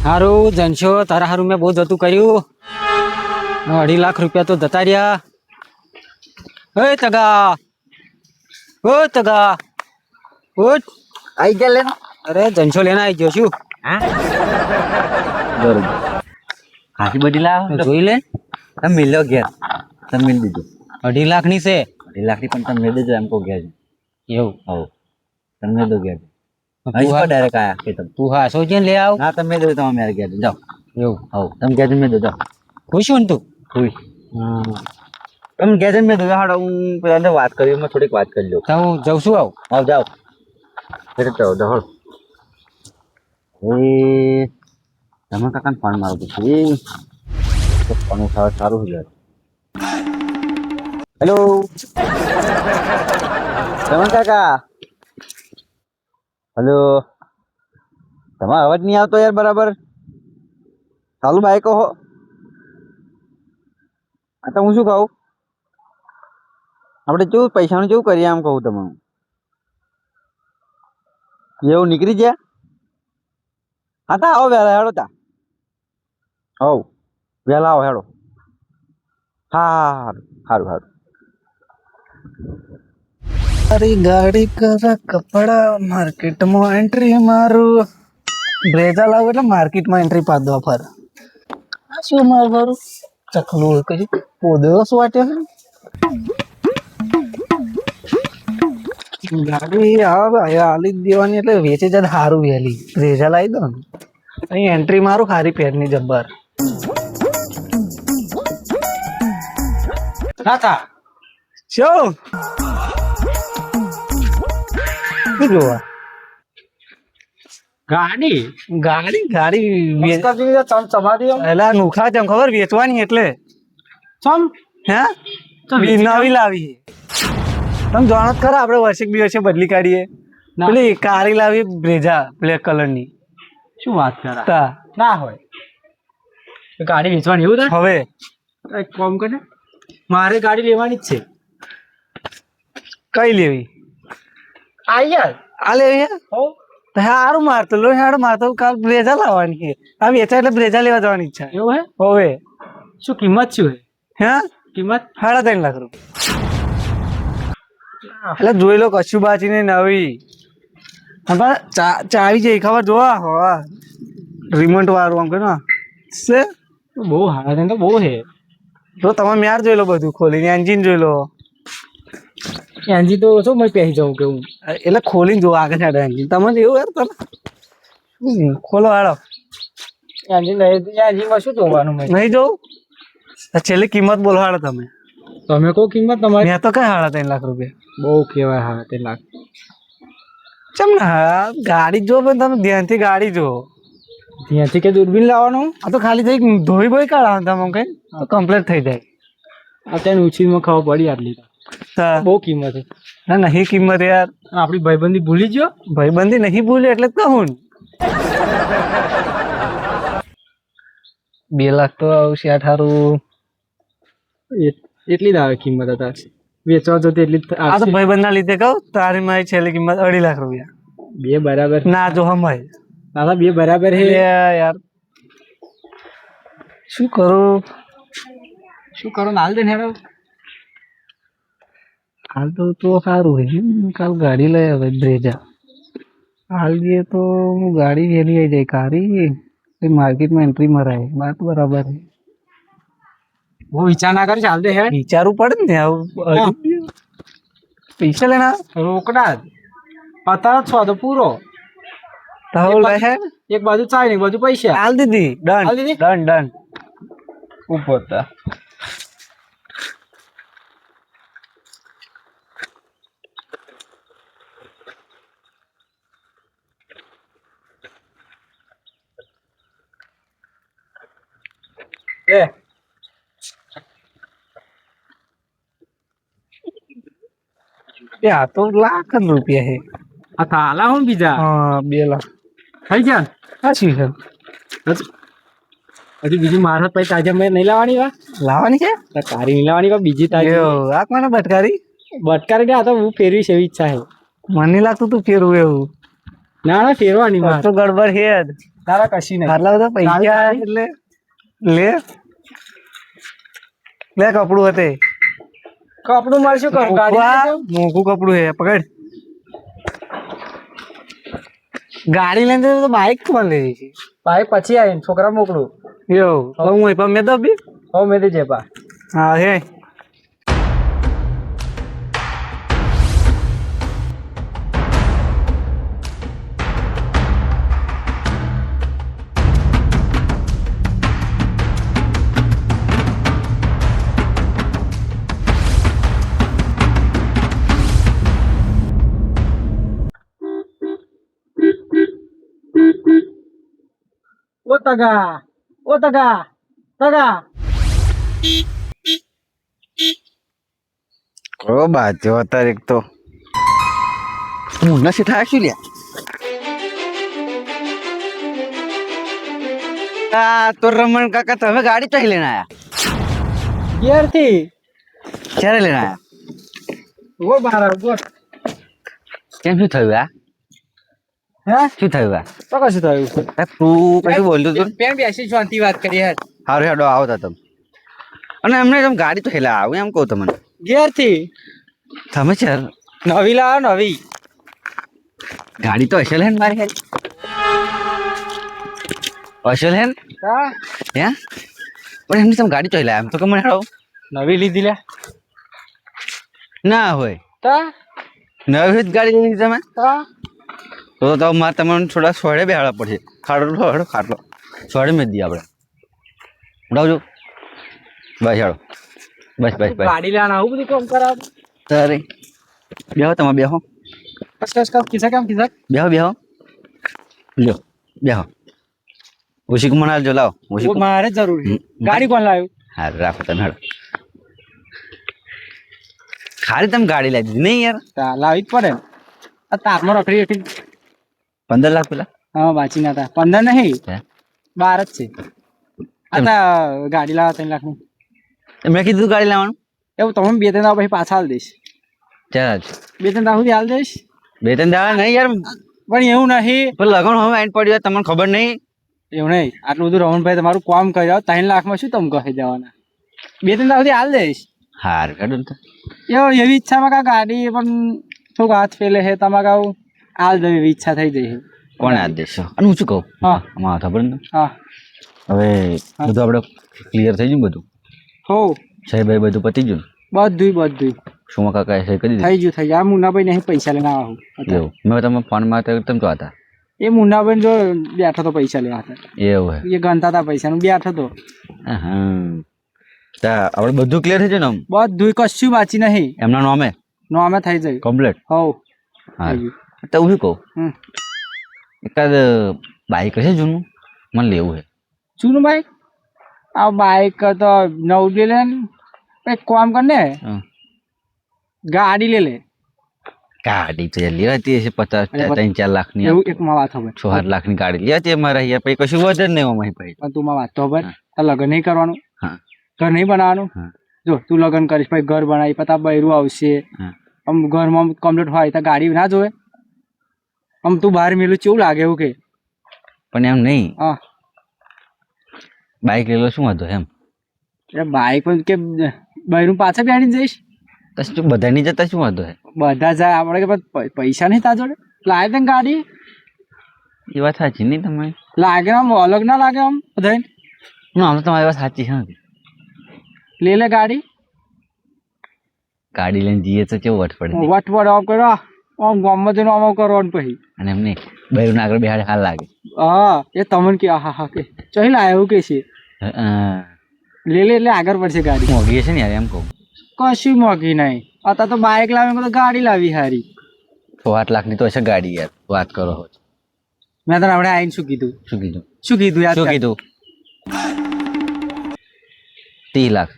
હારું જનશો તારા હારું મેં બહુ જતું કર્યું. 2.5 લાખ રૂપિયા તો જતા રહ્યા. ઓય તગા, ઓ તગા, ઉઠ. આઈ ગયા લેનો. અરે જનશો લેના આવી ગયો છું. હા બરોબર. ખાસી બધી લાવ જોઈ લે. તમે મિલ્યો ઘેર. તમે મિલ દીધું 2.5 લાખ ની છે 2.5 લાખ ની પણ તમે દેજો એમ કહો ઘેર. એવું. હવ તમને દો ઘેર. અહીં તો ડાયરેક્ટ આયા કે તમે. તું હા સોચીને લે આવ. ના તમે દો તમે મારે ઘેર જાઓ. એવું. હવ તમે ઘેર મેં દો જાઓ. ખુશ છું ને તું? ખુશ. તમે ઘેર મેં દો હાડો. હું પેલા વાત કરી મેં થોડીક વાત કરી લો. તો હું જઉં છું. આવ જાઓ ઘરે જાઓ જાઓ. એ તમે કાકાને ફોન મારો પછી તો ફોન ઉઠાવે સારું છે. હેલો રમણ કાકા. હેલો તમારો અવાજ નહીં આવતો યાર બરાબર. ચાલુ બાઈક હો. આ તો હું શું કહું આપણે કેવું પૈસાનું કેવું કરીએ આમ કહું તમને. એવું નીકળી ગયા. હા તા આવો વહેલા હેડો તા. હવ વહેલા આવો હેડો. હા સારું સારું. તારી ગાડી કરા કપડા માર્કેટમાં એન્ટ્રી મારું. બ્રેઝા લાવું એટલે માર્કેટમાં એન્ટ્રી પાડવા ફર. આ શું મારું મારું ચકલું કઈ પોદળો વાટ્યો છે. ગાડી હાલી જ દેવાની એટલે વેચી જાય સારું વહેલી. બ્રેઝા લાવી દો ને અહીં એન્ટ્રી મારું સારી પેરની જબ્બર. કાકા શું શું જોવા? ગાડી ગાડી ગાડી તમારી એલા નુખા તેમ ખબર વેચવાની એટલે ચમ હે નવી લાવી. તમે જાણો જ ખરા આપણે વર્ષે બે વર્ષે બદલી કાઢીએ. પેલી કારી લાવી બ્રેઝા બ્લેક કલર ની. શું વાત કરા? તા ના હોય ગાડી વેચવાની એવું થાય. હવે એક કામ કરે મારે ગાડી લેવાની જ છે. કઈ લેવી? આ યાર આ લેવી હે? હો સારું મારતો લો હેડો મારતો કાલ બ્રેઝા લાવવાની છે. આ વેચા એટલે બ્રેઝા લેવા જવાની ઈચ્છા. એવું હે? હવે શું કિંમત શું હે? હે કિંમત 3.5 લાખ રૂપિયા. એટલે જોઈ લો કશું બાજી ને નવી. ચાવી છે ખબર જોવા હોવા રિમોટ વાળું આમ કે છે. બહુ હારા તો બહુ હે. તો તમે મ્યાર જોઈ લો બધું ખોલીને એન્જિન જોઈ લો. એન્જિન તો શું મેં પહેરી જાઉં કેવું એટલે ખોલીને જો આગળ સાઈડ એન્જિન તમને એવું યાર તમે ખોલો હાડો. એન્જિનમાં શું જોવાનું મેં નહીં જોવું. છેલ્લી કિંમત બોલો હાડો તમે. તમે કહો કિંમત તમારી. મેં તો કઈ 3.5 લાખ રૂપિયા. બહુ કહેવાય. હા 3 લાખ ચમ ના ગાડી જો પણ તમે ધ્યાનથી ગાડી જો. ત્યાંથી કે દૂરબીન લાવવાનું. આ તો ખાલી જઈ ધોઈ બોઈ કાઢવાનું તમે કઈ તો કમ્પ્લીટ થઈ જાય. અત્યારે ઉછીમાં ખબર પડી આટલી બહુ કિંમત છે. ના નહીં કિંમત યાર. આપણી ભાઈબંધી ભૂલી ગયો. ભાઈબંધી નહીં ભૂલી એટલે જ કહું. 2 લાખ તો આવશે 18. એટલી જ આવે કિંમત અત્યારે વેચવા તો એટલી જ આ તો ભાઈબંધ ના લીધે કહું તારી મારી છેલ્લી કિંમત 2.5 લાખ રૂપિયા. બે બરાબર ના જો હમાય દાદા બે બરાબર હે યાર. શું કરું નાલ દે ને હેડો. હાલ તો સારું હોય. કાલ ગાડી લઈ આવે બ્રેઝા. હાલ જઈએ તો હું ગાડી વહેલી આવી જાય કારી માર્કેટમાં એન્ટ્રી મરાય. વાત બરાબર છે. બહુ વિચાર ના કરે ચાલ દે હેડ. વિચારવું પડે ને આવું પૈસા લેના રોકડા જ પતાર છો તો પૂરો. એક બાજુ ચાય ને એક બાજુ પૈસા. હાલ દીધી ડન ડન ઉપર તા આ તો લાખ જ રૂપિયા છે. આ થાલા હું બીજા હા 2 લાખ થઈ ગયા. સાચી છે. હજી બીજી મારત પછી તાજા મેં નહીં લાવવાની વા લાવવાની છે. તારી નહીં લાવવાની વા બીજી તાજી આ કોને બટકારી બટકારી ગયા તો હું ફેરવીશ એવી ઈચ્છા છે. મને લાગતું તું ફેરવું એવું. ના ફેરવાની તો ગડબડ છે જ. તારા કશી નહીં આટલા બધા પૈસા એટલે લે લે કપડું હતે કપડું મળશું કરું મોઘું કપડું હે પકડ ગાડી લઈને તો બાઈક કોણ લે છે ભાઈ પછી આવીને છોકરા મોકલું એવું હું પણ મેં તો બી હો મેં દે પા હા હે ઓ તગા ઓ બાજો અત્યારે એક તો હું નથી થાય શું લ્યા તો રમણ કાકા તમે ગાડી ચાહી લઈને આયા ઘેર થી ક્યારે લઈને આયા ઓ બાર બોલ કેમ શું થયું આ હે શું થયું આ તો કશું થયું તું કશું બોલતું તું પેન બેસી શાંતિ વાત કરી યાર હારું હેડો આવતા તમે અને એમને તમે ગાડી તો હેલા આવું એમ કહું તમને ઘેર થી તમે છે નવી લાવો નવી ગાડી તો અસલ હે ને મારી અસલ હે ને હા હે પણ એમની તમે ગાડી તો હેલા એમ તો કે મને હેડો નવી લીધી લે ના હોય તા નવી જ ગાડી લીધી તમે તા તો મારે તમને થોડા સોડે બેહાડવા પડશે ખાટલો સોડે મેં દી આપણે ઉડાવજો બસ હેડો બસ ગાડી લેવાના આવું બધું કામ કરાવ તારે બેહો તમે બેહો કસ કીધા કેમ કીધા બેહો લ્યો બેહો ઉશીક મનાલ જો લાવો ઉશીક મારે જરૂર છે ગાડી કોણ લાવ્યું હા રાખો તમે હેડો ખાલી તમે ગાડી લાવી દીધી નહીં યાર લાવી જ પડે આ તારમાં રખડી રખડી 15 લાખ પેલા હા બાચી ના હતા 15 નહીં 12 જ છે આ તા ગાડી લાવવા 3 લાખ ની મેં કીધું ગાડી લાવવાનું એવું તમે 2-3 દાડા પછી પાછા હાલ દઈશ ચાલ 2-3 દાડા સુધી હાલ દઈશ 2-3 દાડા નહીં યાર પણ એવું નહીં પણ લગન હવે આઈને પડ્યું તમને ખબર નહીં એવું નહીં આટલું બધું રમણભાઈ તમારું કામ કરી જાવ 3 લાખમાં શું તમે કહી જવાના 2-3 દાડા સુધી હાલ દઈશ હાર કાઢું તો એવી ઈચ્છામાં કા ગાડી પણ થોડુંક હાથ ફેલે છે તમારે કાવ હાલ દે એવી ઈચ્છા થઈ જઈ છે કોને આ દેશો અને હું શું કહું હા આમાં ખબર ને હા હવે બધું આપણે ક્લિયર થઈ ગયું બધું હો સાહેબ બધું પતી ગયું બધું શું કાકા સહી કરી દીધી થઈ ગયું આ મુન્નાભાઈ નહીં પૈસા લઈને આવું એવું મેં તમે ફોનમાં તમે તો હતા એ મુન્નાભાઈ જો બેઠો તો પૈસા લેવા હતા એવું હે એ ગણતા હતા પૈસા નું બેઠો તો હા આપણે બધું ક્લિયર થઈ જાય ને બધું કશું બાચી નહીં એમના નામે નોમે થઈ જાય કમ્પ્લીટ હો હા તો હું કહું હમ એકાદ બાઈક હશે જૂનું મને લેવું છે જૂનું બાઈક આ બાઈક તો નવું લે ને એક કામ કર ને ગાડી લે ગાડી તો લેવાતી હશે 50-3-4 લાખ ની એવું એક માં વાત ખબર 6-8 લાખ ની ગાડી લેવાતી અમારા અહીંયા પછી કશું વધે જ નહીં અમારી પાસે પણ તું માં વાત તો ખબર લગ્ન નહીં કરવાનું હા ઘર નહીં બનાવવાનું જો તું લગ્ન કરીશ પછી ઘર બનાવી પછી બૈરું આવશે આમ ઘરમાં કમ્પ્લીટ હોય તો ગાડી ના જોવે આમ તું બહાર મેલું કેવું લાગે એવું કે પણ એમ નહીં હા બાઈક લેલો શું વાંધો એમ બાઈક પર કે બૈરું પાછા બેસીને જઈશ તો બધા નહીં જતા શું વાંધો હે બધા જાય આપણે કે પૈસા નહીં તા જોડે લાવે તને ગાડી એ વાત સાચી નહીં તમારી લાગે આમ અલગ ના લાગે આમ બધા આમ તો તમારી વાત સાચી છે લે ગાડી ગાડી લઈને જઈએ તો કેવું વટ પડે વટવડ આમ કરો આમ ગામમાં જઈને આમ કરવાનું પછી અને એમને બૈરું આગળ બેહાડે હાલ લાગે હા એ તમને કે હા હા કે ચહી લાવે એવું કે છે લે એટલે આગળ પડશે ગાડી મોંઘી છે ને યાર એમ કહું કશું મોંઘી નહીં અત્યારે તો બાઇક લાવી તો ગાડી લાવી હારી 6-8 લાખ ની તો હશે ગાડી યાર વાત કરો મેં તને આપણે આવીને શું કીધું યાર શું કીધું 30 લાખ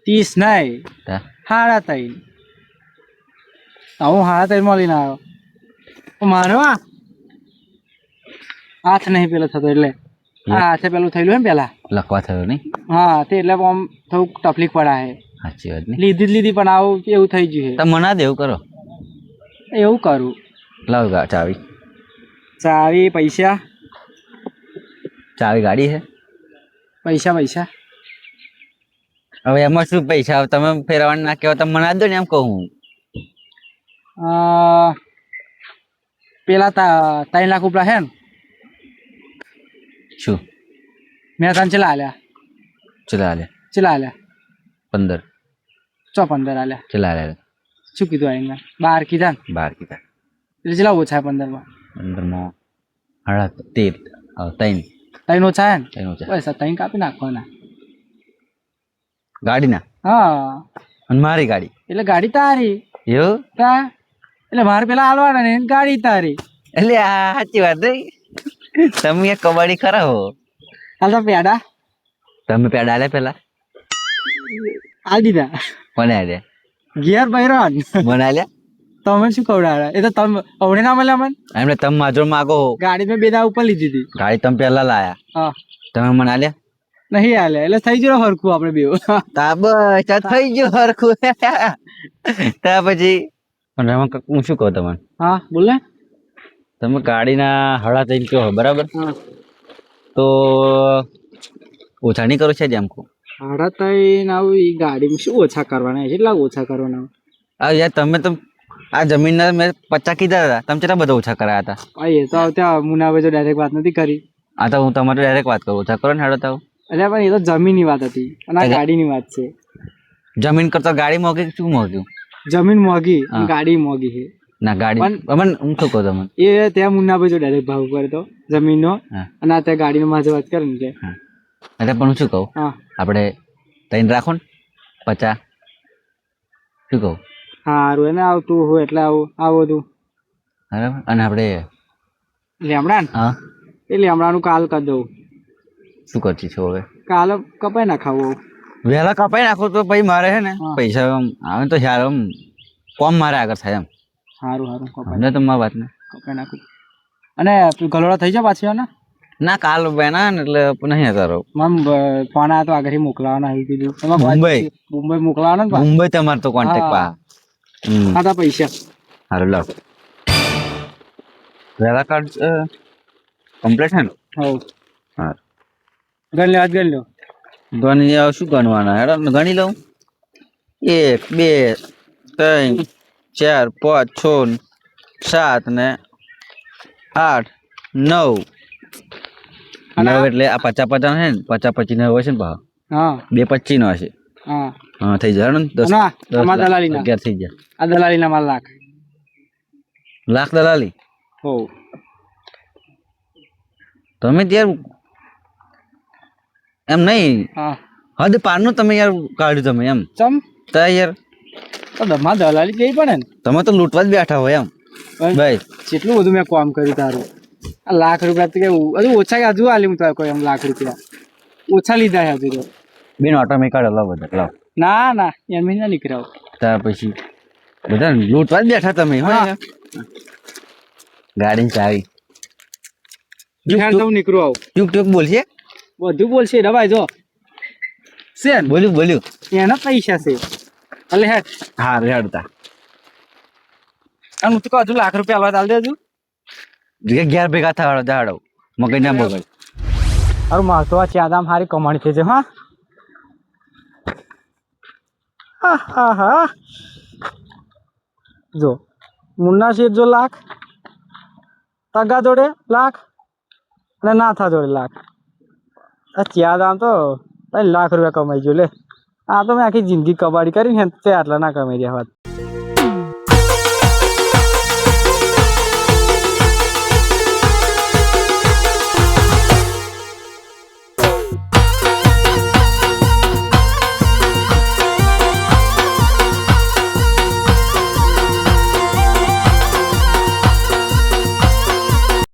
30 નહીં હાડા તઈ હું હાડા તઈ મળીને આવ્યો મારો હાથ નહીં પેલો થતો એટલે હાથે પેલું થયેલું એમ પેલા લખવા થયો નહીં હા તે એટલે આમ થોડુંક તકલીફ પડાય સાચી વાત નહીં લીધી પણ આવું એવું થઈ ગયું છે મના દેવું કરો એવું કરું લાવ ચાવી ચાવી પૈસા ચાવી ગાડી છે. પૈસા હવે એમાં શું પૈસા આવે? તમે ફેરવાના ના કહેવા તમે મને આપી દો ને એમ કહું હું. અ, પેલા 3 લાખ ઉપરા હે ને શું મેં તને ચેલા આલ્યા ચલા લે ચેલા આલ્યા 15 15 આલ્યા ચલા લે શું કીધું આઈને 12 કીધા ને 12 કીધા. એટલે ચેલા ઓછા 15 માં 15 માં 13 3 ઓછા હે ને ત્રણ ઓછા. બસ 3 કાપી નાખવાના. ગાડીના હા અને મારી ગાડી એટલે ગાડી તારી એવું તા એટલે મારે પેલા આલવાના ને એની ગાડી તારી. એટલે આ સાચી વાત નહીં. તમે એક કબડ્ડી ખરા હો. હાલ તો પેડા તમે પેડા લે પેલા આલ દીધા મને આલે ઘેર બૈરાન મને આલ્યા તમે શું ખવડાવ્યા? એ તો તમે અવડે ના મળ્યા મને. એમને તમે માજો માગો હો. ગાડી મેં 2 દા ઉપર લીધી હતી. ગાડી તમે પેલા લાયા હા તમે મને આલ્યા. નહીં હાલે એટલે થઈ ગયો હરખું આપણે બે. તા બસ આ થઈ ગયું હરખું. તા પછી પણ એમાં હું શું કહું તમને, હા બોલ ને. તમે ગાડીના હળા થઈને કયો બરાબર, હા તો ઓછા નહીં કરો છે જેમ કહું. હાડા તઈ આવું ઈ ગાડીમાં શું ઓછા કરવાના? કેટલા ઓછા કરવાના? આ યાર તમે તો આ જમીનના મેં 50 કીધા હતા, તમે કેટલા બધા ઓછા કરાયા હતા. હા એ તો ત્યાં મુનાભાઈ તો ડાયરેક્ટ વાત નથી કરી. આ તો હું તમારે ડાયરેક્ટ વાત કરું, ઓછા કરો ને હેડો. તો એટલે પણ એ તો જમીનની વાત હતી અને આ ગાડીની વાત છે. જમીન કરતા ગાડી મોંઘી કે શું મોંઘ્યું? જમીન મોંઘી અને હા. ગાડી મોંઘી છે. ના ગાડી અમન હું શું કહું તમને, એ ત્યાં મુન્નાભાઈ જો ડાયરેક્ટ ભાવ કરે તો જમીનનો હા. અને આ ત્યાં ગાડીનો માથે વાત કરે ને એટલે એટલે પણ હું શું કહું, હા આપણે તઈને રાખો ને 50. શું કહું સારું એને આવતું હોય એટલે આવું બધું બરાબર. અને આપણે લેમડા ને હા એ લેમડાનું કાલ કરી દઉં. શું કરતી છો હવે? કાલ કપાઈ નાખાવું. વહેલા કપાઈ નાખો તો પછી મારે છે ને હા. પૈસા આમ આવે તો યાર આમ કોમ મારે આગળ થાય એમ. સારું કપાઈ સમજો તમે મારી વાત ને? કપાઈ નાખું. અને ગલોડા થઈ જાય પાછી ને ના કાલ બેના ને એટલે નહીં હતા. મને ફોન આવ્યો તો આગળથી મોકલાવાના આવી દીધું. મુંબઈ મોકલાવાના ને પાછા. મુંબઈ તમારે તો કોન્ટેક્ટ પા. હા તા પૈસા સારું લાવ. વહેલા કાર્ડ કમ્પ્લીટ છે ને? હવ હા ગણ લો ગણી શું ગણવાના હેડો ગણી લઉં. 1 2 3 4 5 6 7 ને 8 9. અને 9 એટલે આ 50 50 છે ને, 50 25 હોય છે ને ભાવ. હા 2 25 નો હશે. હા હા થઈ જાય ને 10 ના આમાં દલાલીના 11 થઈ જાય. આ દલાલીના માલ લાખ દલાલી હો તમે ત્યાર એમ નહીં હા હદ પારનું તમે યાર કાઢ્યું તમે એમ ચમ તો યાર તો દમા દલાલી જઈ પડે ને. તમે તો લૂંટવા જ બેઠા હોય એમ ભાઈ. કેટલું બધું મેં કામ કર્યું તારું. આ લાખ રૂપિયા તો કેવું હજુ ઓછા હજુ આલી હું તો કોઈ એમ લાખ રૂપિયા ઓછા લીધા હજુ તો. બેન ઓટોમેટિક કાઢો લાવ બધા લાવ. ના એમ ના નીકળ્યો. ત્યાર પછી બધા લૂંટવા જ બેઠા તમે હા. હોય ગાડી ચાવી હું નીકળું આવું ટૂક ટૂક બોલશે. બધું બોલશે દબાઈ જો છે ને બોલ્યું એના પૈસા છે એટલે હેઠ. હા રેડતા અને હું તો કહું હજુ લાખ રૂપિયા હાલવા ચાલ દેજો. ઘેર ભેગા થવાડો દાડો મગજ ના બગડ. હારું માર તો આ ચાદામ હારી કમાણી થઈ છે. હા જો મુન્ના શેઠ જો લાખ, તગા જોડે લાખ અને નાથા જોડે લાખ. આ ચાદામ તો 3 લાખ રૂપિયા કમાઈ ગયો લે. આ તો મેં આખી જિંદગી કબાડી કરીને તે આટલા ના કમાઈ રહ્યા વાત.